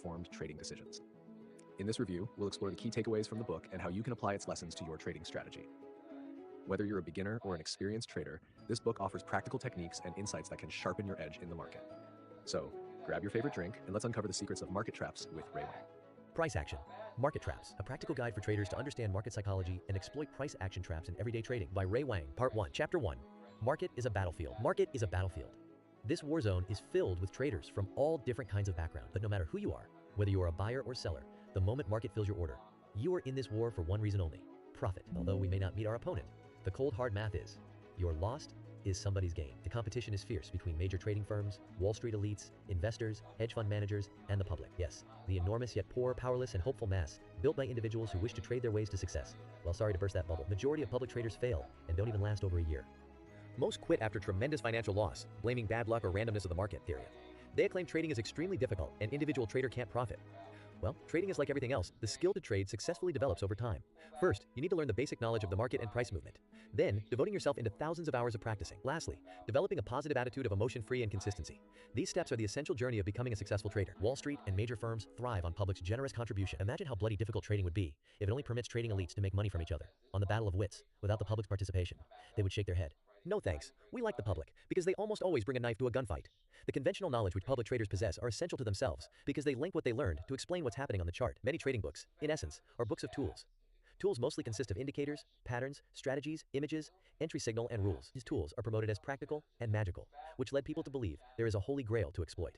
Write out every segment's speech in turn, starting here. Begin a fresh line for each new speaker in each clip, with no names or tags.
informed trading decisions. In this review, we'll explore the key takeaways from the book and how you can apply its lessons to your trading strategy. Whether you're a beginner or an experienced trader, this book offers practical techniques and insights that can sharpen your edge in the market. So, grab your favorite drink and let's uncover the secrets of market traps with Ray Wang.
Price action. Market traps. A practical guide for traders to understand market psychology and exploit price action traps in everyday trading by Ray Wang. Part 1. Chapter 1. Market is a battlefield. Market is a battlefield. This war zone is filled with traders from all different kinds of background. But no matter who you are, whether you are a buyer or seller, the moment market fills your order, you are in this war for one reason only: profit. Although we may not meet our opponent, the cold hard math is, your lost is somebody's gain. The competition is fierce between major trading firms, Wall Street elites, investors, hedge fund managers, and the public. Yes, the enormous yet poor, powerless, and hopeful mass built by individuals who wish to trade their ways to success. Well, sorry to burst that bubble. Majority of public traders fail and don't even last over a year. Most quit after tremendous financial loss, blaming bad luck or randomness of the market theory. They claim trading is extremely difficult and individual trader can't profit. Well, trading is like everything else. The skill to trade successfully develops over time. First, you need to learn the basic knowledge of the market and price movement. Then, devoting yourself into thousands of hours of practicing. Lastly, developing a positive attitude of emotion-free and consistency. These steps are the essential journey of becoming a successful trader. Wall Street and major firms thrive on public's generous contribution. Imagine how bloody difficult trading would be if it only permits trading elites to make money from each other on the battle of wits without the public's participation. They would shake their head. No thanks, we like the public, because they almost always bring a knife to a gunfight. The conventional knowledge which public traders possess are essential to themselves, because they link what they learned to explain what's happening on the chart. Many trading books, in essence, are books of tools. Tools mostly consist of indicators, patterns, strategies, images, entry signal, and rules. These tools are promoted as practical and magical, which led people to believe there is a holy grail to exploit.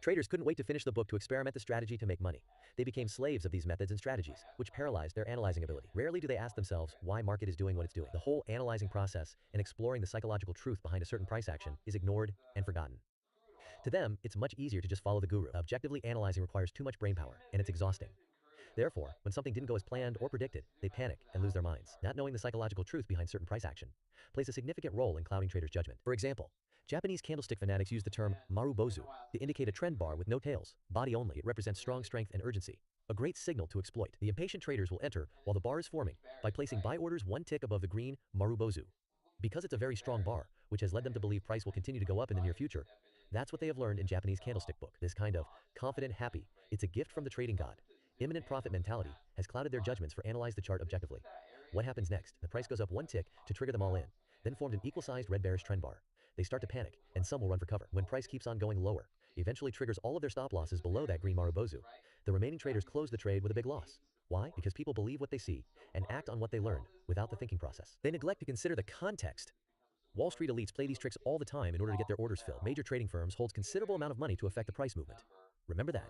Traders couldn't wait to finish the book to experiment the strategy to make money. They became slaves of these methods and strategies, which paralyzed their analyzing ability. Rarely do they ask themselves why market is doing what it's doing. The whole analyzing process and exploring the psychological truth behind a certain price action is ignored and forgotten. To them, it's much easier to just follow the guru. Objectively analyzing requires too much brainpower, and it's exhausting. Therefore, when something didn't go as planned or predicted, they panic and lose their minds. Not knowing the psychological truth behind certain price action plays a significant role in clouding traders' judgment. For example, Japanese candlestick fanatics use the term marubozu to indicate a trend bar with no tails, body only. It represents strong strength and urgency, a great signal to exploit. The impatient traders will enter while the bar is forming by placing buy orders one tick above the green marubozu. Because it's a very strong bar, which has led them to believe price will continue to go up in the near future. That's what they have learned in Japanese candlestick book. This kind of confident, happy, it's a gift from the trading god, imminent profit mentality has clouded their judgments for analyze the chart objectively. What happens next? The price goes up one tick to trigger them all in, then formed an equal-sized red bearish trend bar. They start to panic, and some will run for cover. When price keeps on going lower, eventually triggers all of their stop losses below that green marubozu. The remaining traders close the trade with a big loss. Why? Because people believe what they see and act on what they learned without the thinking process. They neglect to consider the context. Wall Street elites play these tricks all the time in order to get their orders filled. Major trading firms hold considerable amount of money to affect the price movement. Remember that.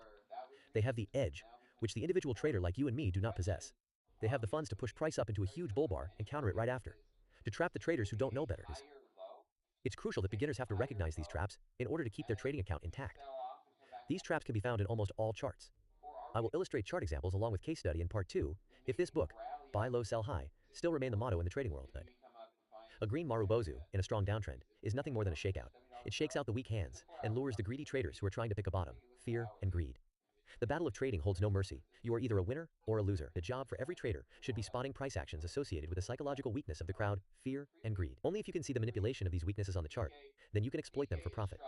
They have the edge, which the individual trader like you and me do not possess. They have the funds to push price up into a huge bull bar and counter it right after, to trap the traders who don't know better. It's crucial that beginners have to recognize these traps in order to keep their trading account intact. These traps can be found in almost all charts. I will illustrate chart examples along with case study in part 2, if this book, Buy Low Sell High, still remain the motto in the trading world. A green marubozu, in a strong downtrend, is nothing more than a shakeout. It shakes out the weak hands and lures the greedy traders who are trying to pick a bottom, fear and greed. The battle of trading holds no mercy. You are either a winner or a loser. The job for every trader should be spotting price actions associated with the psychological weakness of the crowd, fear and greed. Only if you can see the manipulation of these weaknesses on the chart, then you can exploit them for profit.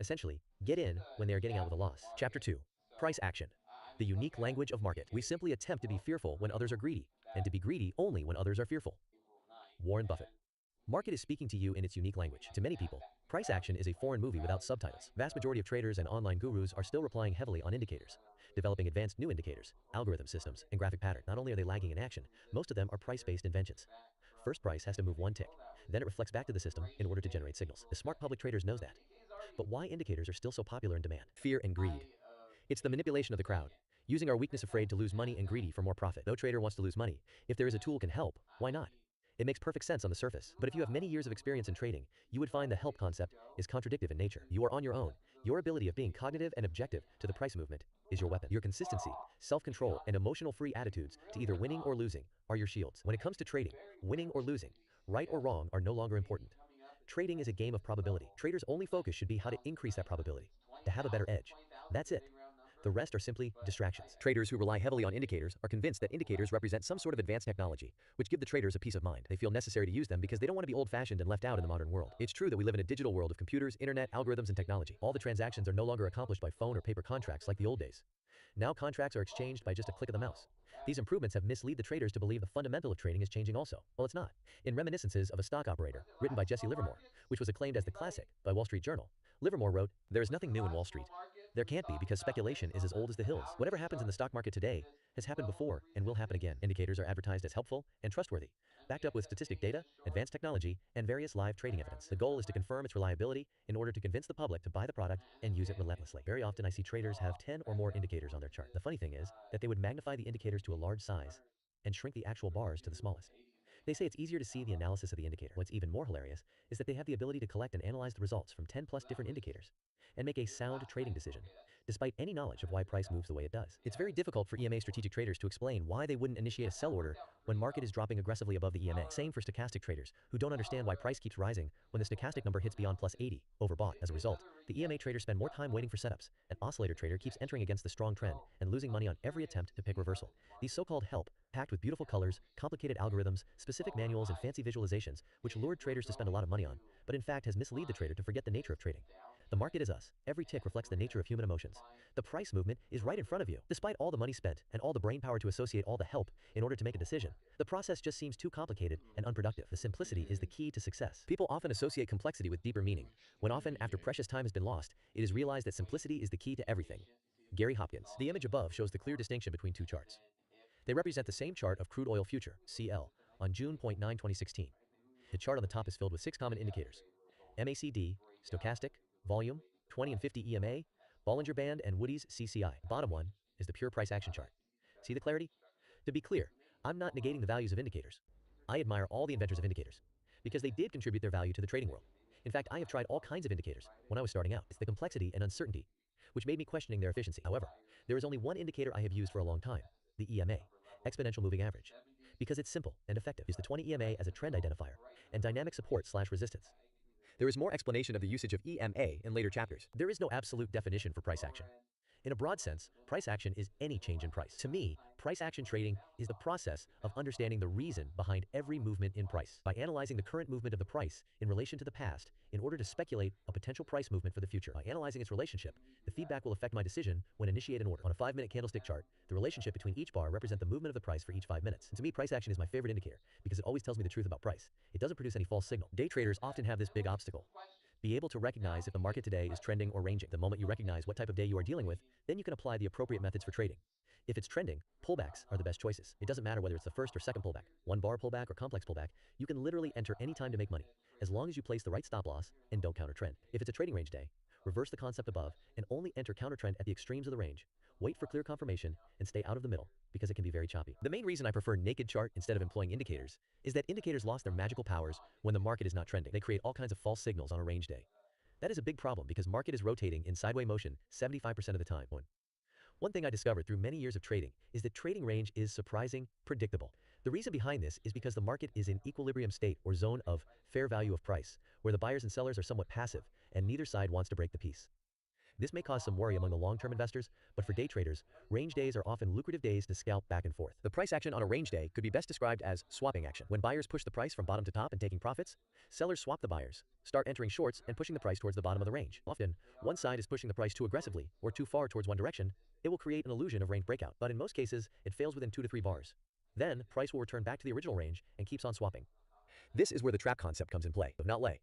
Essentially, get in when they are getting out with a loss. Chapter 2. Price action. The unique language of market. We simply attempt to be fearful when others are greedy, and to be greedy only when others are fearful. Warren Buffett. Market is speaking to you in its unique language. To many people, price action is a foreign movie without subtitles. Vast majority of traders and online gurus are still relying heavily on indicators, developing advanced new indicators, algorithm systems, and graphic pattern. Not only are they lagging in action, most of them are price-based inventions. First, price has to move one tick, then it reflects back to the system in order to generate signals. The smart public traders knows that. But why indicators are still so popular in demand? Fear and greed. It's the manipulation of the crowd, using our weakness afraid to lose money and greedy for more profit. No trader wants to lose money. If there is a tool can help, why not? It makes perfect sense on the surface, but if you have many years of experience in trading, you would find the help concept is contradictive in nature. You are on your own. Your ability of being cognitive and objective to the price movement is your weapon. Your consistency, self-control, and emotional-free attitudes to either winning or losing are your shields. When it comes to trading, winning or losing, right or wrong are no longer important. Trading is a game of probability. Traders' only focus should be how to increase that probability, to have a better edge. That's it. The rest are simply distractions. Traders who rely heavily on indicators are convinced that indicators represent some sort of advanced technology, which give the traders a peace of mind. They feel necessary to use them because they don't want to be old-fashioned and left out in the modern world. It's true that we live in a digital world of computers, internet, algorithms, and technology. All the transactions are no longer accomplished by phone or paper contracts like the old days. Now contracts are exchanged by just a click of the mouse. These improvements have misled the traders to believe the fundamental of trading is changing also. Well, it's not. In Reminiscences of a Stock Operator, written by Jesse Livermore, which was acclaimed as the classic by Wall Street Journal, Livermore wrote, "There is nothing new in Wall Street. There can't be because speculation is as old as the hills. Whatever happens in the stock market today has happened before and will happen again. Indicators are advertised as helpful and trustworthy, backed up with statistic data, advanced technology, and various live trading evidence. The goal is to confirm its reliability in order to convince the public to buy the product and use it relentlessly." Very often I see traders have 10 or more indicators on their chart. The funny thing is that they would magnify the indicators to a large size and shrink the actual bars to the smallest. They say it's easier to see the analysis of the indicator. What's even more hilarious is that they have the ability to collect and analyze the results from 10 plus different indicators and make a sound trading decision, despite any knowledge of why price moves the way it does. It's very difficult for EMA strategic traders to explain why they wouldn't initiate a sell order when market is dropping aggressively above the EMA. Same for stochastic traders, who don't understand why price keeps rising when the stochastic number hits beyond plus 80, overbought. As a result, the EMA traders spend more time waiting for setups. An oscillator trader keeps entering against the strong trend and losing money on every attempt to pick reversal. These so-called help, packed with beautiful colors, complicated algorithms, specific manuals, and fancy visualizations, which lured traders to spend a lot of money on, but in fact has misled the trader to forget the nature of trading. The market is us. Every tick reflects the nature of human emotions. The price movement is right in front of you. Despite all the money spent and all the brain power to associate all the help in order to make a decision, the process just seems too complicated and unproductive. The simplicity is the key to success. People often associate complexity with deeper meaning, when often, after precious time has been lost, it is realized that simplicity is the key to everything. Gary Hopkins. The image above shows the clear distinction between two charts. They represent the same chart of crude oil future, CL, on June 9, 2016. The chart on the top is filled with 6 common indicators: MACD, stochastic, volume, 20 and 50 EMA, Bollinger Band, and Woody's CCI. The bottom one is the pure price action chart. See the clarity? To be clear, I'm not negating the values of indicators. I admire all the inventors of indicators, because they did contribute their value to the trading world. In fact, I have tried all kinds of indicators when I was starting out. It's the complexity and uncertainty, which made me questioning their efficiency. However, there is only one indicator I have used for a long time, the EMA, exponential moving average. Because it's simple and effective. Use the 20 EMA as a trend identifier and dynamic support/resistance. There is more explanation of the usage of EMA in later chapters. There is no absolute definition for price action. In a broad sense, price action is any change in price. To me, price action trading is the process of understanding the reason behind every movement in price by analyzing the current movement of the price in relation to the past in order to speculate a potential price movement for the future. By analyzing its relationship, the feedback will affect my decision when initiate an order. On a 5-minute candlestick chart, the relationship between each bar represents the movement of the price for each 5 minutes. And to me, price action is my favorite indicator because it always tells me the truth about price. It doesn't produce any false signal. Day traders often have this big obstacle: be able to recognize if the market today is trending or ranging. The moment you recognize what type of day you are dealing with, then you can apply the appropriate methods for trading. If it's trending, pullbacks are the best choices. It doesn't matter whether it's the first or second pullback, one bar pullback or complex pullback, you can literally enter any time to make money, as long as you place the right stop loss and don't counter trend. If it's a trading range day, reverse the concept above and only enter counter trend at the extremes of the range. Wait for clear confirmation and stay out of the middle because it can be very choppy. The main reason I prefer naked chart instead of employing indicators is that indicators lost their magical powers when the market is not trending. They create all kinds of false signals on a range day. That is a big problem because market is rotating in sideways motion 75% of the time. One thing I discovered through many years of trading is that trading range is surprising, predictable. The reason behind this is because the market is in equilibrium state or zone of fair value of price, where the buyers and sellers are somewhat passive and neither side wants to break the peace. This may cause some worry among the long-term investors, but for day traders, range days are often lucrative days to scalp back and forth. The price action on a range day could be best described as swapping action. When buyers push the price from bottom to top and taking profits, sellers swap the buyers, start entering shorts and pushing the price towards the bottom of the range. Often, one side is pushing the price too aggressively or too far towards one direction. It will create an illusion of range breakout, but in most cases, it fails within 2 to 3 bars. Then, price will return back to the original range and keeps on swapping. This is where the trap concept comes in play. If not lay,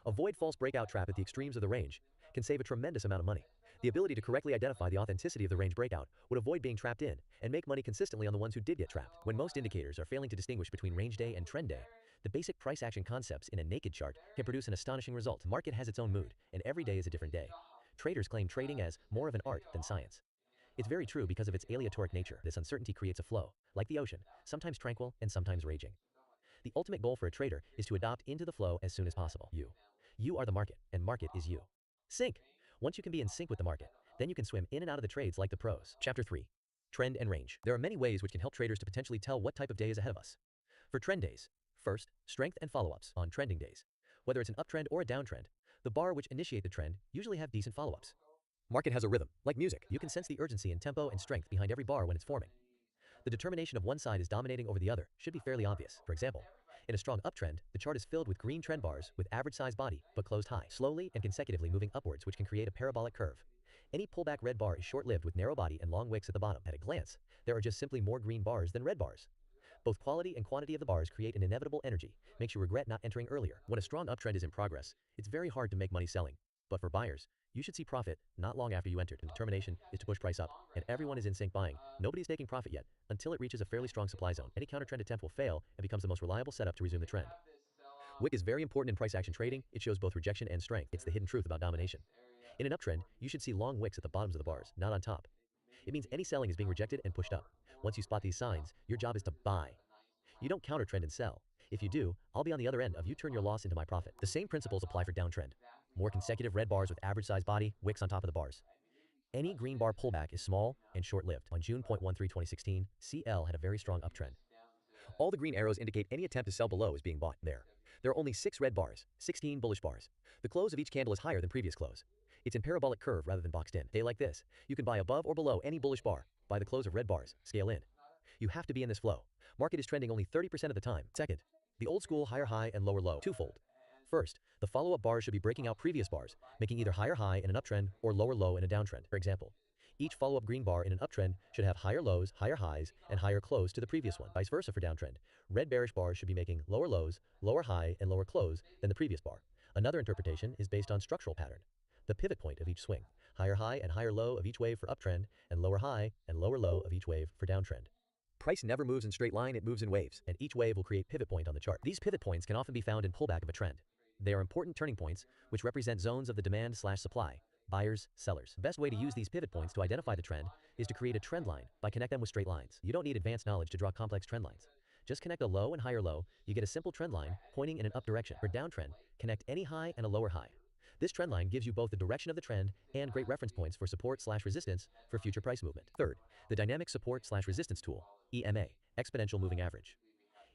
avoid false breakout trap at the extremes of the range can save a tremendous amount of money. The ability to correctly identify the authenticity of the range breakout would avoid being trapped in and make money consistently on the ones who did get trapped. When most indicators are failing to distinguish between range day and trend day, the basic price action concepts in a naked chart can produce an astonishing result. The market has its own mood, and every day is a different day. Traders claim trading as more of an art than science. It's very true because of its aleatoric nature. This uncertainty creates a flow, like the ocean, sometimes tranquil and sometimes raging. The ultimate goal for a trader is to adopt into the flow as soon as possible. You are the market, and market is you. Sync. Once you can be in sync with the market, then you can swim in and out of the trades like the pros. Chapter 3. Trend and range. There are many ways which can help traders to potentially tell what type of day is ahead of us. For trend days, first, strength and follow-ups. On trending days, whether it's an uptrend or a downtrend, the bar which initiate the trend usually have decent follow-ups. Market has a rhythm, like music. You can sense the urgency and tempo and strength behind every bar when it's forming. The determination of one side is dominating over the other should be fairly obvious. For example, in a strong uptrend, the chart is filled with green trend bars with average size body but closed high, slowly and consecutively moving upwards, which can create a parabolic curve. Any pullback red bar is short-lived with narrow body and long wicks at the bottom. At a glance, there are just simply more green bars than red bars. Both quality and quantity of the bars create an inevitable energy, makes you regret not entering earlier. When a strong uptrend is in progress, it's very hard to make money selling. But for buyers, you should see profit not long after you entered. And determination is to push price up, and everyone is in sync buying. Nobody's taking profit yet, until it reaches a fairly strong supply zone. Any counter-trend attempt will fail and becomes the most reliable setup to resume the trend. Wick is very important in price action trading. It shows both rejection and strength. It's the hidden truth about domination. In an uptrend, you should see long wicks at the bottoms of the bars, not on top. It means any selling is being rejected and pushed up. Once you spot these signs, your job is to buy. You don't counter trend and sell. If you do, I'll be on the other end of you turn your loss into my profit. The same principles apply for downtrend. More consecutive red bars with average size body, wicks on top of the bars. Any green bar pullback is small and short-lived. On June 13, 2016, CL had a very strong uptrend. All the green arrows indicate any attempt to sell below is being bought. There are only 6 red bars, 16 bullish bars. The close of each candle is higher than previous close. It's in parabolic curve rather than boxed in. Day like this, you can buy above or below any bullish bar. By the close of red bars, scale in. You have to be in this flow. Market is trending only 30% of the time. Second, the old school higher high and lower low. Twofold. First, the follow-up bars should be breaking out previous bars, making either higher high in an uptrend or lower low in a downtrend. For example, each follow-up green bar in an uptrend should have higher lows, higher highs, and higher close to the previous one. Vice versa for downtrend. Red bearish bars should be making lower lows, lower high, and lower close than the previous bar. Another interpretation is based on structural pattern. The pivot point of each swing. Higher high and higher low of each wave for uptrend, and lower high and lower low of each wave for downtrend. Price never moves in straight line, it moves in waves, and each wave will create pivot point on the chart. These pivot points can often be found in pullback of a trend. They are important turning points, which represent zones of the demand/supply, buyers, sellers. The best way to use these pivot points to identify the trend is to create a trend line by connect them with straight lines. You don't need advanced knowledge to draw complex trend lines. Just connect a low and higher low, you get a simple trend line pointing in an up direction. For downtrend, connect any high and a lower high. This trend line gives you both the direction of the trend and great reference points for support/resistance for future price movement. Third, the dynamic support/resistance tool, EMA, exponential moving average.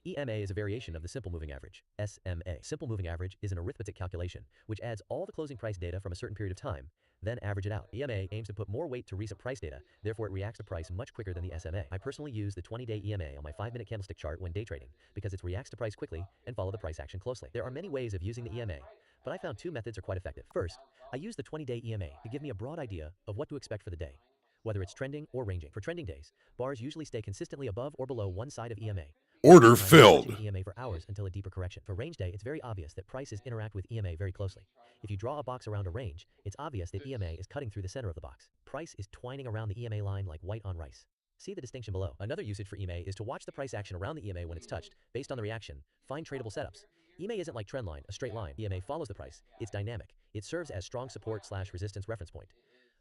EMA is a variation of the simple moving average, SMA. Simple moving average is an arithmetic calculation, which adds all the closing price data from a certain period of time, then average it out. EMA aims to put more weight to recent price data, therefore it reacts to price much quicker than the SMA. I personally use the 20-day EMA on my 5-minute candlestick chart when day trading, because it reacts to price quickly and follow the price action closely. There are many ways of using the EMA, but I found 2 methods are quite effective. First, I use the 20-day EMA to give me a broad idea of what to expect for the day, whether it's trending or ranging. For trending days, bars usually stay consistently above or below one side of EMA.
Order
Sometimes
filled.
touching EMA for hours until a deeper correction. For range day, it's very obvious that prices interact with EMA very closely. If you draw a box around a range, it's obvious that EMA is cutting through the center of the box. Price is twining around the EMA line like white on rice. See the distinction below. Another usage for EMA is to watch the price action around the EMA when it's touched. Based on the reaction, find tradable setups. EMA isn't like trend line, a straight line. EMA follows the price. It's dynamic. It serves as strong support/resistance reference point.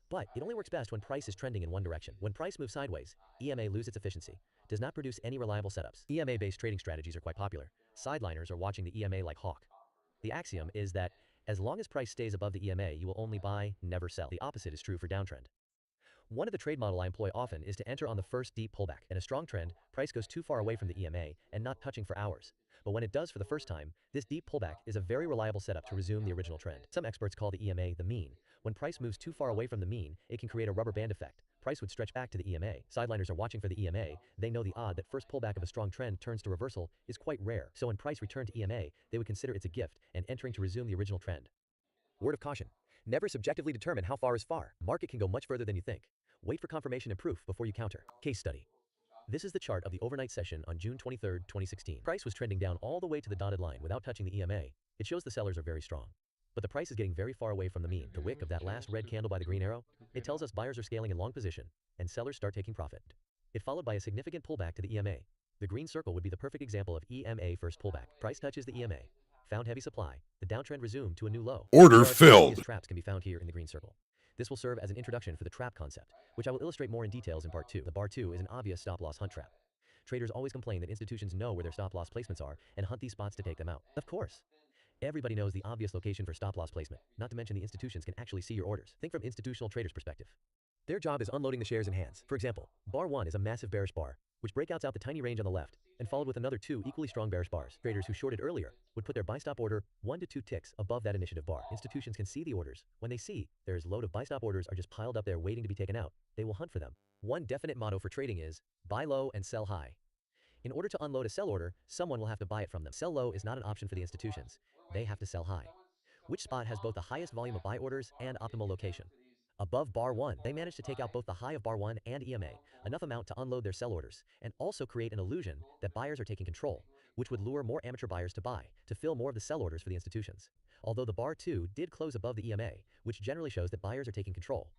But it only works best when price is trending in one direction. When price moves sideways, EMA loses its efficiency, does not produce any reliable setups. EMA-based trading strategies are quite popular. Sideliners are watching the EMA like hawk. The axiom is that as long as price stays above the EMA, you will only buy, never sell. The opposite is true for downtrend. One of the trade model I employ often is to enter on the first deep pullback. In a strong trend, price goes too far away from the EMA and not touching for hours. But when it does for the first time, this deep pullback is a very reliable setup to resume the original trend. Some experts call the EMA the mean. When price moves too far away from the mean, it can create a rubber band effect. Price would stretch back to the EMA. Sideliners are watching for the EMA. They know the odd that first pullback of a strong trend turns to reversal is quite rare. So when price returned to EMA, they would consider it's a gift and entering to resume the original trend. Word of caution. Never subjectively determine how far is far. Market can go much further than you think. Wait for confirmation and proof before you counter. Case study. This is the chart of the overnight session on June 23, 2016. Price was trending down all the way to the dotted line without touching the EMA. It shows the sellers are very strong. But the price is getting very far away from the mean. The wick of that last red candle by the green arrow, it tells us buyers are scaling in long position, and sellers start taking profit. It followed by a significant pullback to the EMA. The green circle would be the perfect example of EMA first pullback. Price touches the EMA. Found heavy supply. The downtrend resumed to a new low.
Order
There are 2
filled.
obvious traps can be found here in the green circle. This will serve as an introduction for the trap concept, which I will illustrate more in details in part 2. The bar 2 is an obvious stop-loss hunt trap. Traders always complain that institutions know where their stop-loss placements are and hunt these spots to take them out. Of course. Everybody knows the obvious location for stop-loss placement, not to mention the institutions can actually see your orders. Think from institutional traders' perspective. Their job is unloading the shares in hands. For example, bar 1 is a massive bearish bar, which breakouts out the tiny range on the left, and followed with another 2 equally strong bearish bars. Traders who shorted earlier would put their buy stop order 1 to 2 ticks above that initiative bar. Institutions can see the orders. When they see there's load of buy stop orders are just piled up there waiting to be taken out, they will hunt for them. One definite motto for trading is, buy low and sell high. In order to unload a sell order, someone will have to buy it from them. Sell low is not an option for the institutions. They have to sell high. Which spot has both the highest volume of buy orders and optimal location? Above bar 1, they managed to take out both the high of bar 1 and EMA, enough amount to unload their sell orders, and also create an illusion that buyers are taking control, which would lure more amateur buyers to buy, to fill more of the sell orders for the institutions. Although the bar 2 did close above the EMA, which generally shows that buyers are taking control.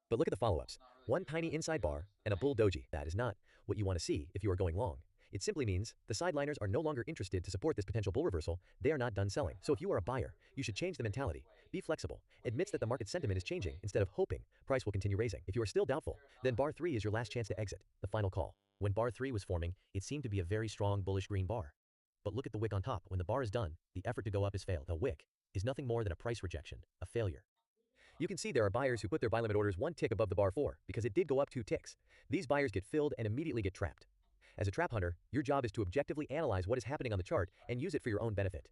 But look at the follow-ups. One tiny inside bar and a bull doji. That is not what you want to see if you are going long. It simply means the sideliners are no longer interested to support this potential bull reversal. They are not done selling. So if you are a buyer, you should change the mentality. Be flexible. Admits that the market sentiment is changing instead of hoping price will continue raising. If you are still doubtful, then bar 3 is your last chance to exit. The final call. When bar 3 was forming, it seemed to be a very strong bullish green bar. But look at the wick on top. When the bar is done, the effort to go up is failed. The wick is nothing more than a price rejection, a failure. You can see there are buyers who put their buy limit orders 1 tick above the bar 4 because it did go up 2 ticks. These buyers get filled and immediately get trapped. As a trap hunter, your job is to objectively analyze what is happening on the chart and use it for your own benefit.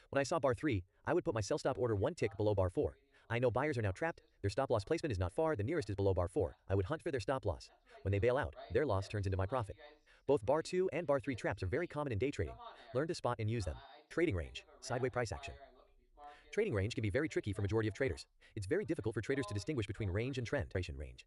When I saw bar 3, I would put my sell stop order 1 tick below bar 4. I know buyers are now trapped, their stop loss placement is not far, the nearest is below bar 4. I would hunt for their stop loss. When they bail out, their loss turns into my profit. Both bar 2 and bar 3 traps are very common in day trading. Learn to spot and use them. Trading range, sideways price action. Trading range can be very tricky for majority of traders. It's very difficult for traders to distinguish between range and trend. Range.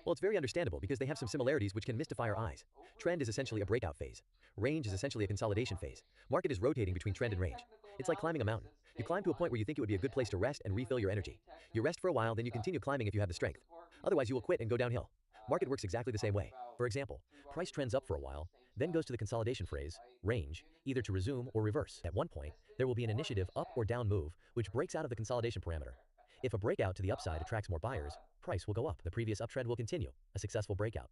Well, it's very understandable because they have some similarities which can mystify our eyes. Trend is essentially a breakout phase. Range is essentially a consolidation phase. Market is rotating between trend and range. It's like climbing a mountain. You climb to a point where you think it would be a good place to rest and refill your energy. You rest for a while, then you continue climbing if you have the strength. Otherwise, you will quit and go downhill. Market works exactly the same way. For example, price trends up for a while, then goes to the consolidation phase, range, either to resume or reverse. At one point, there will be an initiative up or down move, which breaks out of the consolidation parameter. If a breakout to the upside attracts more buyers, price will go up. The previous uptrend will continue, a successful breakout.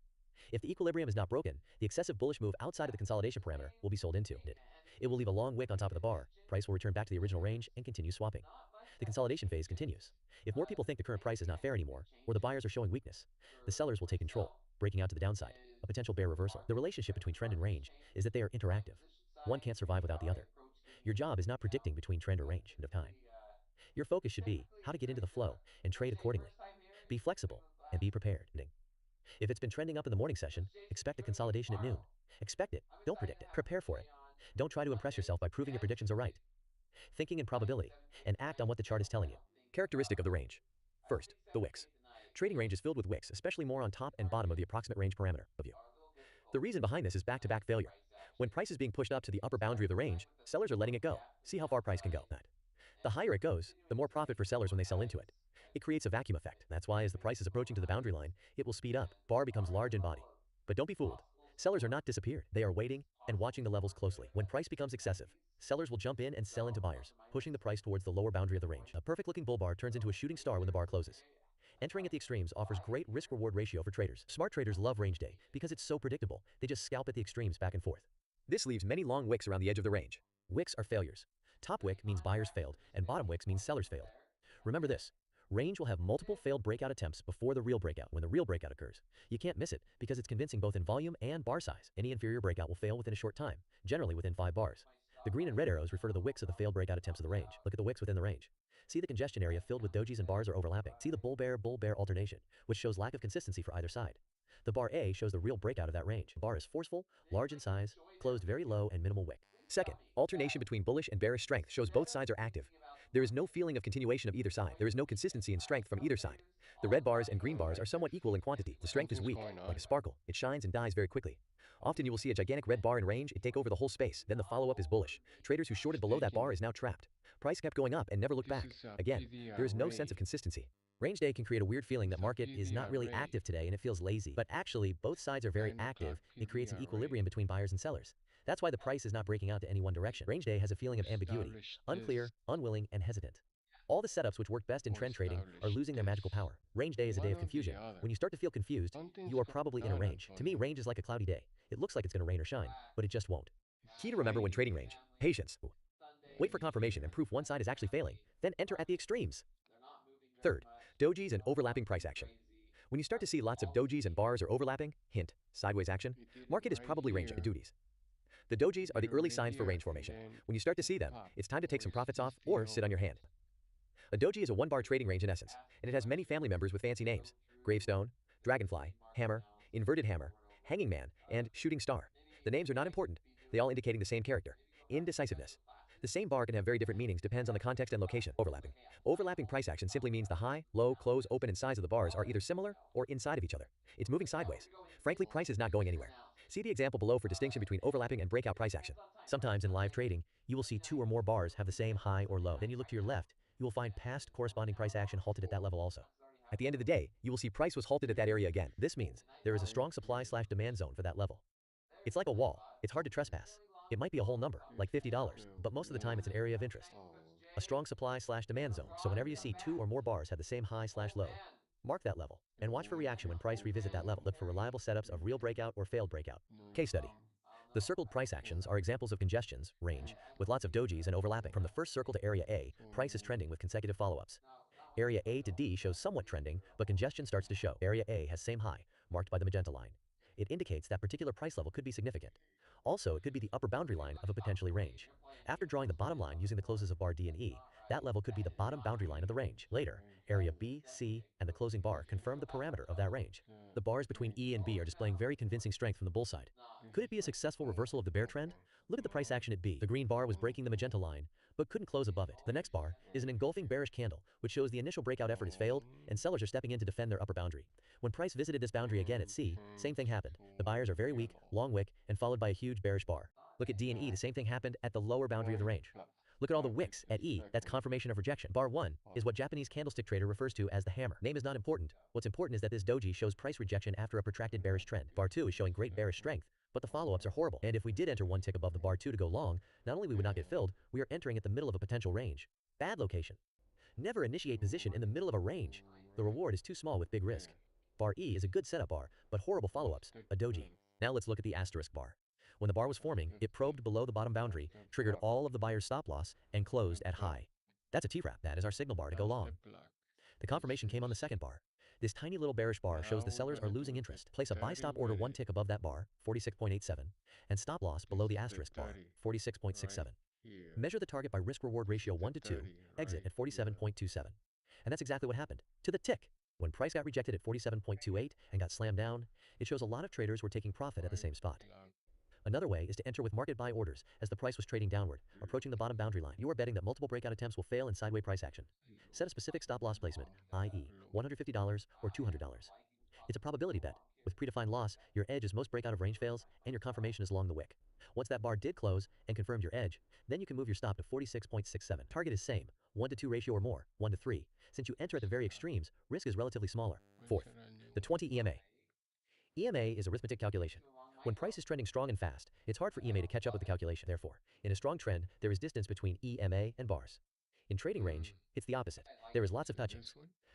If the equilibrium is not broken, the excessive bullish move outside of the consolidation parameter will be sold into. It will leave a long wick on top of the bar, price will return back to the original range and continue swapping. The consolidation phase continues. If more people think the current price is not fair anymore, or the buyers are showing weakness, the sellers will take control, breaking out to the downside, a potential bear reversal. The relationship between trend and range is that they are interactive. One can't survive without the other. Your job is not predicting between trend or range of time. Your focus should be how to get into the flow and trade accordingly. Be flexible and be prepared. If it's been trending up in the morning session, expect a consolidation at noon. Expect it, don't predict it, prepare for it. Don't try to impress yourself by proving your predictions are right. Thinking in probability, and act on what the chart is telling you. Characteristic of the range. First, the wicks. Trading range is filled with wicks, especially more on top and bottom of the approximate range parameter of view. The reason behind this is back-to-back failure. When price is being pushed up to the upper boundary of the range, sellers are letting it go. See how far price can go. The higher it goes, the more profit for sellers when they sell into it. It creates a vacuum effect. That's why as the price is approaching to the boundary line, it will speed up, bar becomes large in body. But don't be fooled. Sellers are not disappeared. They are waiting and watching the levels closely. When price becomes excessive, sellers will jump in and sell into buyers, pushing the price towards the lower boundary of the range. A perfect looking bull bar turns into a shooting star when the bar closes. Entering at the extremes offers great risk-reward ratio for traders. Smart traders love range day because it's so predictable. They just scalp at the extremes back and forth. This leaves many long wicks around the edge of the range. Wicks are failures. Top wick means buyers failed, and bottom wicks means sellers failed. Remember this. Range will have multiple failed breakout attempts before the real breakout. When the real breakout occurs, you can't miss it because it's convincing both in volume and bar size. Any inferior breakout will fail within a short time, generally within 5 bars. The green and red arrows refer to the wicks of the failed breakout attempts of the range. Look at the wicks within the range. See the congestion area filled with dojis and bars are overlapping. See the bull-bear alternation, which shows lack of consistency for either side. The bar A shows the real breakout of that range. The bar is forceful, large in size, closed very low and minimal wick. Second, alternation between bullish and bearish strength shows both sides are active. There is no feeling of continuation of either side. There is no consistency in strength from either side. The red bars and green bars are somewhat equal in quantity. The strength is weak, like a sparkle. It shines and dies very quickly. Often you will see a gigantic red bar in range, it take over the whole space, then the follow-up is bullish. Traders who shorted below that bar is now trapped. Price kept going up and never looked back. Again, there is no sense of consistency. Range day can create a weird feeling that market is not really active today and it feels lazy. But actually, both sides are very active. It creates an equilibrium between buyers and sellers. That's why the price is not breaking out to any one direction. Range day has a feeling of ambiguity, unclear, unwilling, and hesitant. All the setups which work best in trend trading are losing their magical power. Range day is a day of confusion. When you start to feel confused, you are probably in a range. To me, range is like a cloudy day. It looks like it's going to rain or shine, but it just won't. Key to remember when trading range: patience. Wait for confirmation and proof one side is actually failing, then enter at the extremes. Third, dojis and overlapping price action. When you start to see lots of dojis and bars are overlapping, hint, sideways action, market is probably ranging. Duties. The dojis are the early signs for range formation. When you start to see them, it's time to take some profits off or sit on your hand. A doji is a one-bar trading range in essence, and it has many family members with fancy names: gravestone, dragonfly, hammer, inverted hammer, hanging man, and shooting star. The names are not important. They all indicating the same character: indecisiveness. The same bar can have very different meanings depends on the context and location. Overlapping. Overlapping price action simply means the high, low, close, open, and size of the bars are either similar or inside of each other. It's moving sideways. Frankly, price is not going anywhere. See the example below for distinction between overlapping and breakout price action. Sometimes in live trading, you will see two or more bars have the same high or low. Then you look to your left, you will find past corresponding price action halted at that level also. At the end of the day, you will see price was halted at that area again. This means there is a strong supply/demand zone for that level. It's like a wall. It's hard to trespass. It might be a whole number, like $50, but most of the time it's an area of interest. A strong supply/demand zone. So whenever you see two or more bars have the same high/low, mark that level and watch for reaction when price revisit that level. Look for reliable setups of real breakout or failed breakout. Case study. The circled price actions are examples of congestions, range, with lots of dojis and overlapping. From the first circle to area A, price is trending with consecutive follow-ups. Area A to D shows somewhat trending, but congestion starts to show. Area A has same high, marked by the magenta line. It indicates that particular price level could be significant. Also, it could be the upper boundary line of a potentially range. After drawing the bottom line using the closes of bar D and E, that level could be the bottom boundary line of the range. Later, area B, C, and the closing bar confirm the parameter of that range. The bars between E and B are displaying very convincing strength from the bull side. Could it be a successful reversal of the bear trend? Look at the price action at B. The green bar was breaking the magenta line, but couldn't close above it. The next bar is an engulfing bearish candle, which shows the initial breakout effort has failed, and sellers are stepping in to defend their upper boundary. When price visited this boundary again at C, same thing happened. The buyers are very weak, long wick, and followed by a huge bearish bar. Look at D and E, the same thing happened at the lower boundary of the range. Look at all the wicks at E, that's confirmation of rejection. Bar 1 is what Japanese candlestick trader refers to as the hammer. Name is not important. What's important is that this doji shows price rejection after a protracted bearish trend. Bar 2 is showing great bearish strength, but the follow-ups are horrible. And if we did enter one tick above the bar 2 to go long, not only we would not get filled, we are entering at the middle of a potential range. Bad location. Never initiate position in the middle of a range. The reward is too small with big risk. Bar E is a good setup bar, but horrible follow-ups, a doji. Now let's look at the asterisk bar. When the bar was forming, it probed below the bottom boundary, triggered all of the buyer's stop loss, and closed at high. That's a T-wrap. That is our signal bar to go long. The confirmation came on the second bar. This tiny little bearish bar shows the sellers are losing interest. Place a buy stop order one tick above that bar, 46.87, and stop loss below the asterisk bar, 46.67. Measure the target by risk-reward ratio 1 to 2, exit at 47.27. And that's exactly what happened, to the tick. When price got rejected at 47.28 and got slammed down, it shows a lot of traders were taking profit at the same spot. Another way is to enter with market buy orders as the price was trading downward, approaching the bottom boundary line. You are betting that multiple breakout attempts will fail in sideways price action. Set a specific stop loss placement, i.e., $150 or $200. It's a probability bet. With predefined loss, your edge is most breakout of range fails, and your confirmation is along the wick. Once that bar did close and confirmed your edge, then you can move your stop to 46.67. Target is same, 1 to 2 ratio or more, 1 to 3. Since you enter at the very extremes, risk is relatively smaller. Fourth, the 20 EMA. EMA is arithmetic calculation. When price is trending strong and fast, it's hard for EMA to catch up with the calculation. Therefore, in a strong trend, there is distance between EMA and bars. In trading range, it's the opposite. There is lots of touchings.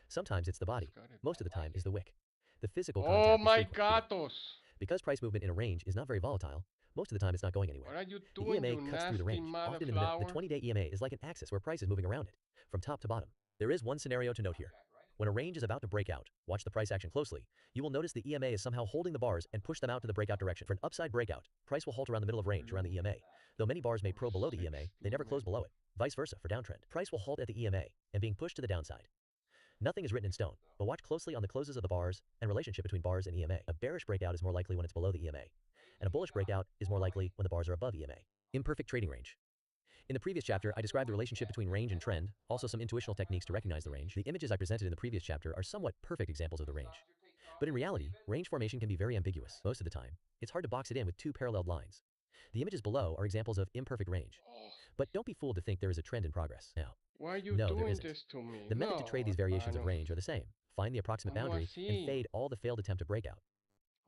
Sometimes it's the body. Most of the time is the wick. The physical
Oh
contact is
my
frequent.
gatos!
Because price movement in a range is not very volatile, most of the time it's not going anywhere.
What are you
The
doing,
EMA
you
cuts through the
nasty
range,
mother
often in the middle. The
flower?
20-day EMA is like an axis where price is moving around it, from top to bottom. There is one scenario to note here. When a range is about to break out, watch the price action closely. You will notice the EMA is somehow holding the bars and push them out to the breakout direction. For an upside breakout, price will halt around the middle of range around the EMA. Though many bars may probe below the EMA, they never close below it. Vice versa for downtrend. Price will halt at the EMA and being pushed to the downside. Nothing is written in stone, but watch closely on the closes of the bars and relationship between bars and EMA. A bearish breakout is more likely when it's below the EMA, and a bullish breakout is more likely when the bars are above EMA. Imperfect trading range. In the previous chapter, I described the relationship between range and trend, also some intuitional techniques to recognize the range. The images I presented in the previous chapter are somewhat perfect examples of the range. But in reality, range formation can be very ambiguous. Most of the time, it's hard to box it in with two paralleled lines. The images below are examples of imperfect range. But don't be fooled to think there is a trend in progress.
Why are you
No, there
doing
isn't.
this to me?
The method to trade these variations of range are the same. Find the approximate
¿Cómo
boundary and
así?
fade all the failed attempt to breakout.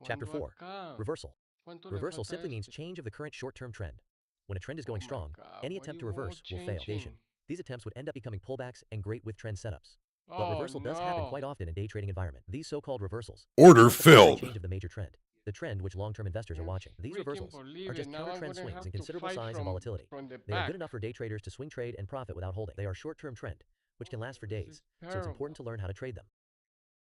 Chapter
¿Cuándo
4.
acá?
Reversal.
¿Cuánto le
Reversal
falta
simply means
este?
change of the current short-term trend. When a trend is
Oh
going
my
strong,
God,
any
why
attempt to
you all
reverse will fail.
changing?
These attempts would end up becoming pullbacks and great with trend setups. But
Oh
reversal does happen
no!
quite often in day trading environment. These so-called reversals
Order
mark the primary
filled.
change of the major trend, the trend which long-term investors are watching. These
Freaking
reversals
believe
are
it.
just
Now I'm
counter-trend
gonna
swings
have
in
to
considerable
fight
size and volatility.
from the
They are
back.
good enough for day traders to swing trade and profit without holding. They are short-term trend, which can last for
This
days,
is
so it's
terrible.
important to learn how to trade them.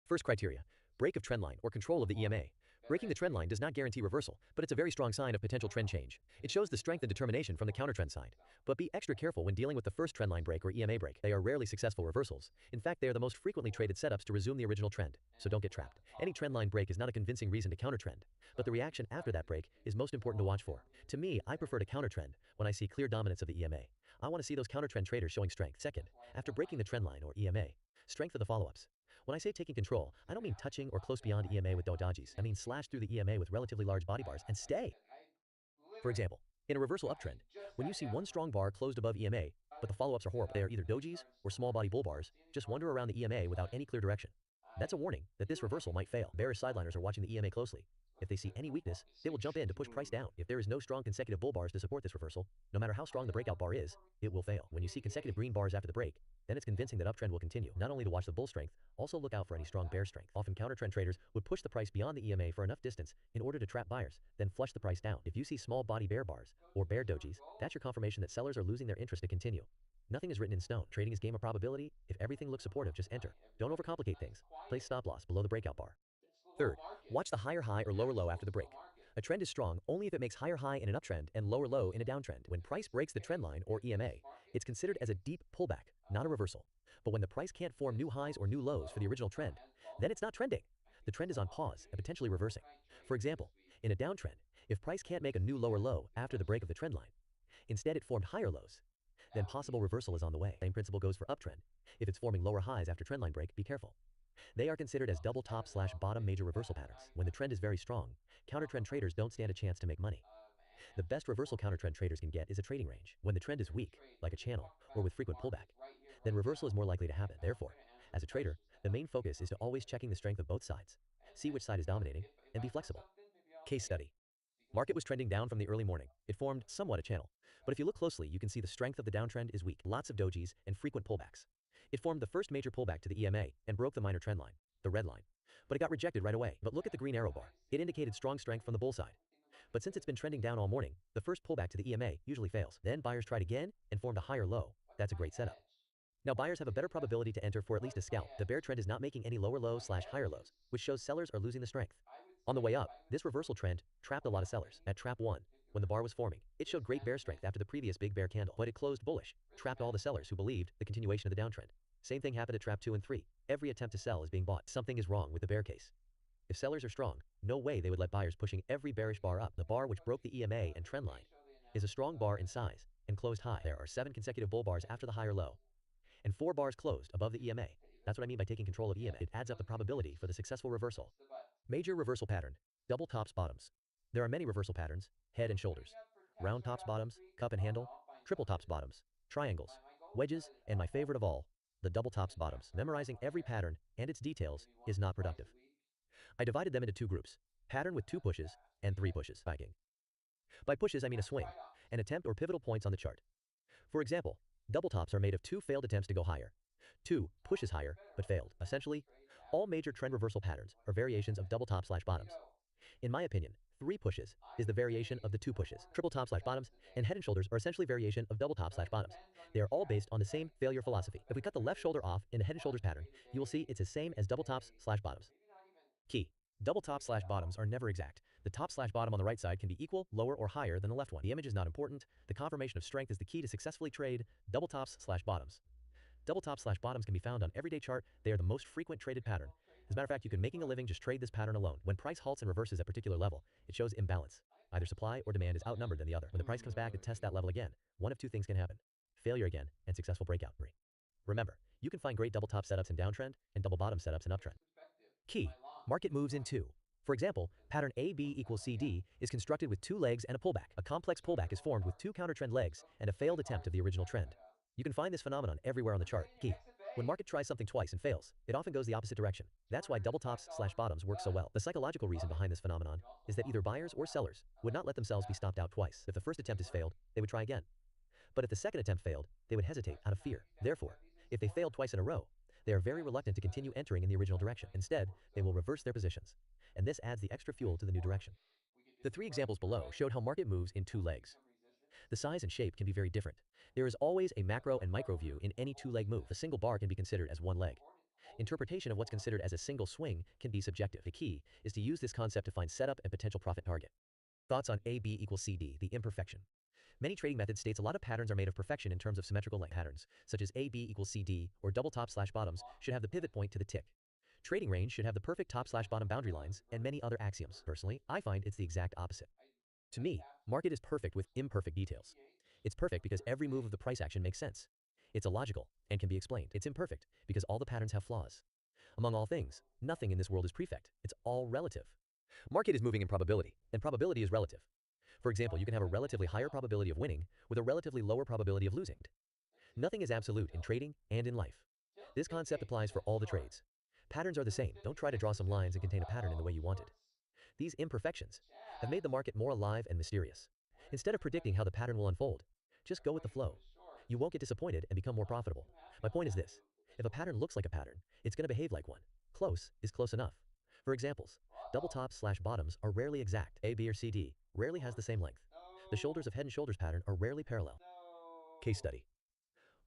First criteria, break of trend line or control of the EMA. Breaking the trend line does not guarantee reversal, but it's a very strong sign of potential trend change. It shows the strength and determination from the counter-trend side. But be extra careful when dealing with the first trend line break or EMA break. They are rarely successful reversals. In fact, they are the most frequently traded setups to resume the original trend, so don't get trapped. Any trend line break is not a convincing reason to counter-trend, but the reaction after that break is most important to watch for. To me, I prefer to counter-trend when I see clear dominance of the EMA. I want to see those counter-trend traders showing strength. Second, after breaking the trend line or EMA, strength of the follow-ups. When I say taking control, I don't mean touching or close beyond EMA with dojis. I mean slash through the EMA with relatively large body bars and stay. For example, in a reversal uptrend, when you see one strong bar closed above EMA, but the follow-ups are horrible, they are either dojis or small body bull bars, just wander around the EMA without any clear direction. That's a warning that this reversal might fail. Bearish sideliners are watching the EMA closely. If they see any weakness, they will jump in to push price down. If there is no strong consecutive bull bars to support this reversal, no matter how strong the breakout bar is, it will fail. When you see consecutive green bars after the break, then it's convincing that uptrend will continue. Not only to watch the bull strength, also look out for any strong bear strength. Often counter-trend traders would push the price beyond the EMA for enough distance in order to trap buyers, then flush the price down. If you see small body bear bars or bear dojis, that's your confirmation that sellers are losing their interest to continue. Nothing is written in stone. Trading is game of probability. If everything looks supportive, just enter. Don't overcomplicate things. Place stop loss below the breakout bar. Third, watch the higher high or lower low after the break. A trend is strong only if it makes higher high in an uptrend and lower low in a downtrend. When price breaks the trend line or EMA, it's considered as a deep pullback, not a reversal. But when the price can't form new highs or new lows for the original trend, then it's not trending. The trend is on pause and potentially reversing. For example, in a downtrend, if price can't make a new lower low after the break of the trend line, instead it formed higher lows, then possible reversal is on the way. Same principle goes for uptrend. If it's forming lower highs after trendline break, be careful. They are considered as double top slash bottom major reversal patterns. When the trend is very strong, counter-trend traders don't stand a chance to make money. The best reversal counter-trend traders can get is a trading range. When the trend is weak, like a channel, or with frequent pullback, then reversal is more likely to happen. Therefore, as a trader, the main focus is to always checking the strength of both sides, see which side is dominating, and be flexible. Case study. Market was trending down from the early morning. It formed somewhat a channel. But if you look closely, you can see the strength of the downtrend is weak. Lots of dojis and frequent pullbacks. It formed the first major pullback to the EMA and broke the minor trend line, the red line. But it got rejected right away. But look at the green arrow bar. It indicated strong strength from the bull side. But since it's been trending down all morning, the first pullback to the EMA usually fails. Then buyers tried again and formed a higher low. That's a great setup. Now buyers have a better probability to enter for at least a scalp. The bear trend is not making any lower lows slash higher lows, which shows sellers are losing the strength. On the way up, this reversal trend trapped a lot of sellers. At trap 1, when the bar was forming, it showed great bear strength after the previous big bear candle, but it closed bullish, trapped all the sellers who believed the continuation of the downtrend. Same thing happened at trap 2 and 3. Every attempt to sell is being bought. Something is wrong with the bear case. If sellers are strong, no way they would let buyers pushing every bearish bar up. The bar which broke the EMA and trend line is a strong bar in size and closed high. There are 7 consecutive bull bars after the higher low, and 4 bars closed above the EMA. That's what I mean by taking control of EMA. It adds up the probability for the successful reversal. Major reversal pattern. Double tops bottoms. There are many reversal patterns, head and shoulders, round tops bottoms, cup and handle, triple tops bottoms, triangles, wedges, and my favorite of all, the double tops bottoms. Memorizing every pattern and its details is not productive. I divided them into 2 groups, pattern with 2 pushes and 3 pushes. Spiking. By pushes I mean a swing, an attempt or pivotal points on the chart. For example, double tops are made of 2 failed attempts to go higher. 2 pushes higher, but failed. Essentially, all major trend reversal patterns are variations of double top slash bottoms. In my opinion, 3 pushes is the variation of the 2 pushes. Triple top slash bottoms and head and shoulders are essentially variation of double top slash bottoms. They are all based on the same failure philosophy. If we cut the left shoulder off in the head and shoulders pattern, you will see it's the same as double tops slash bottoms. Key. Double top slash bottoms are never exact. The top slash bottom on the right side can be equal, lower, or higher than the left one. The image is not important. The confirmation of strength is the key to successfully trade double tops slash bottoms. Double top slash bottoms can be found on everyday chart. They are the most frequent traded pattern. As a matter of fact, you can making a living just trade this pattern alone. When price halts and reverses at particular level, it shows imbalance. Either supply or demand is outnumbered than the other. When the price comes back to test that level again, one of 2 things can happen. Failure again and successful breakout. Remember, you can find great double top setups in downtrend and double bottom setups in uptrend. Key. Market moves in 2. For example, pattern AB equals CD is constructed with 2 legs and a pullback. A complex pullback is formed with 2 counter-trend legs and a failed attempt of the original trend. You can find this phenomenon everywhere on the chart. Key. When market tries something twice and fails, it often goes the opposite direction. That's why double tops slash bottoms work so well. The psychological reason behind this phenomenon is that either buyers or sellers would not let themselves be stopped out twice. If the first attempt is failed, they would try again. But if the second attempt failed, they would hesitate out of fear. Therefore, if they failed twice in a row, they are very reluctant to continue entering in the original direction. Instead, they will reverse their positions. And this adds the extra fuel to the new direction. The 3 examples below showed how market moves in 2 legs. The size and shape can be very different. There is always a macro and micro view in any 2-leg move. A single bar can be considered as 1 leg. Interpretation of what's considered as a single swing can be subjective. The key is to use this concept to find setup and potential profit target. Thoughts on AB equals CD, the imperfection. Many trading methods states a lot of patterns are made of perfection in terms of symmetrical length. Patterns, such as AB equals CD or double top slash bottoms, should have the pivot point to the tick. Trading range should have the perfect top slash bottom boundary lines and many other axioms. Personally, I find it's the exact opposite. To me, market is perfect with imperfect details. It's perfect because every move of the price action makes sense. It's illogical and can be explained. It's imperfect because all the patterns have flaws. Among all things, nothing in this world is perfect. It's all relative. Market is moving in probability, and probability is relative. For example, you can have a relatively higher probability of winning with a relatively lower probability of losing. Nothing is absolute in trading and in life. This concept applies for all the trades. Patterns are the same. Don't try to draw some lines and contain a pattern in the way you wanted. These imperfections have made the market more alive and mysterious. Instead of predicting how the pattern will unfold, just go with the flow. You won't get disappointed and become more profitable. My point is this: if a pattern looks like a pattern, it's going to behave like one. Close is close enough. For examples, double tops/bottoms are rarely exact. A, B, or C, D rarely has the same length. The shoulders of head and shoulders pattern are rarely parallel. Case study.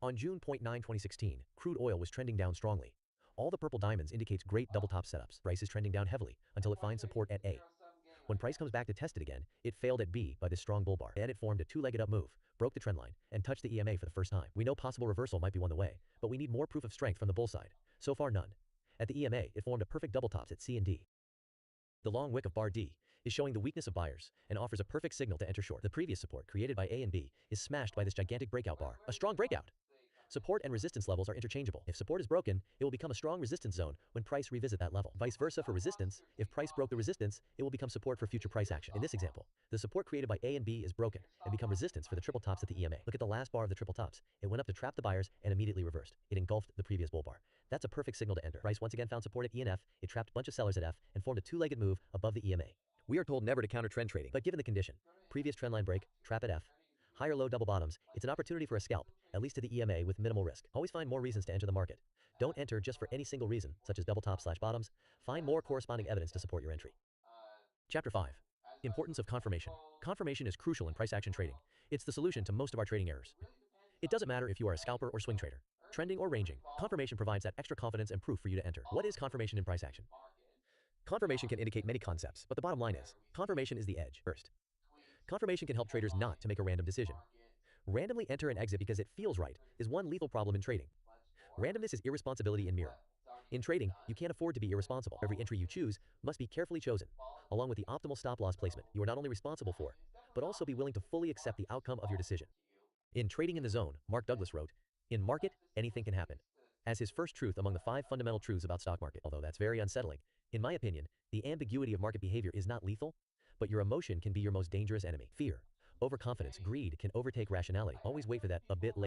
On June 9, 2016, crude oil was trending down strongly. All the purple diamonds indicates great double top setups. Price is trending down heavily until it finds support at A. When price comes back to test it again, it failed at B by this strong bull bar. And it formed a two-legged up move, broke the trend line, and touched the EMA for the first time. We know possible reversal might be on the way, but we need more proof of strength from the bull side. So far none. At the EMA, it formed a perfect double tops at C and D. The long wick of bar D is showing the weakness of buyers and offers a perfect signal to enter short. The previous support created by A and B is smashed by this gigantic breakout bar. A strong breakout. Support and resistance levels are interchangeable. If support is broken, it will become a strong resistance zone when price revisit that level. Vice versa for resistance, if price broke the resistance, it will become support for future price action. In this example, the support created by A and B is broken and become resistance for the triple tops at the EMA. Look at the last bar of the triple tops. It went up to trap the buyers and immediately reversed. It engulfed the previous bull bar. That's a perfect signal to enter. Price once again found support at E and F, it trapped a bunch of sellers at F and formed a two-legged move above the EMA. We are told never to counter trend trading, but given the condition, previous trendline break, trap at F, higher low double bottoms, it's an opportunity for a scalp, at least to the EMA with minimal risk. Always find more reasons to enter the market. Don't enter just for any single reason, such as double top/bottoms. Find more corresponding evidence to support your entry. Chapter 5. Importance of confirmation. Confirmation is crucial in price action trading. It's the solution to most of our trading errors. It doesn't matter if you are a scalper or swing trader, trending or ranging, confirmation provides that extra confidence and proof for you to enter. What is confirmation in price action? Confirmation can indicate many concepts, but the bottom line is, confirmation is the edge. First, confirmation can help traders not to make a random decision. Randomly enter and exit because it feels right is one lethal problem in trading. Randomness is irresponsibility in mirror. In trading, you can't afford to be irresponsible. Every entry you choose must be carefully chosen, along with the optimal stop-loss placement you are not only responsible for, but also be willing to fully accept the outcome of your decision. In Trading in the Zone, Mark Douglas wrote, "In market, anything can happen," as his first truth among the 5 fundamental truths about stock market. Although that's very unsettling, in my opinion, the ambiguity of market behavior is not lethal, but your emotion can be your most dangerous enemy. Fear, overconfidence, greed can overtake rationality. Always wait for that a bit later.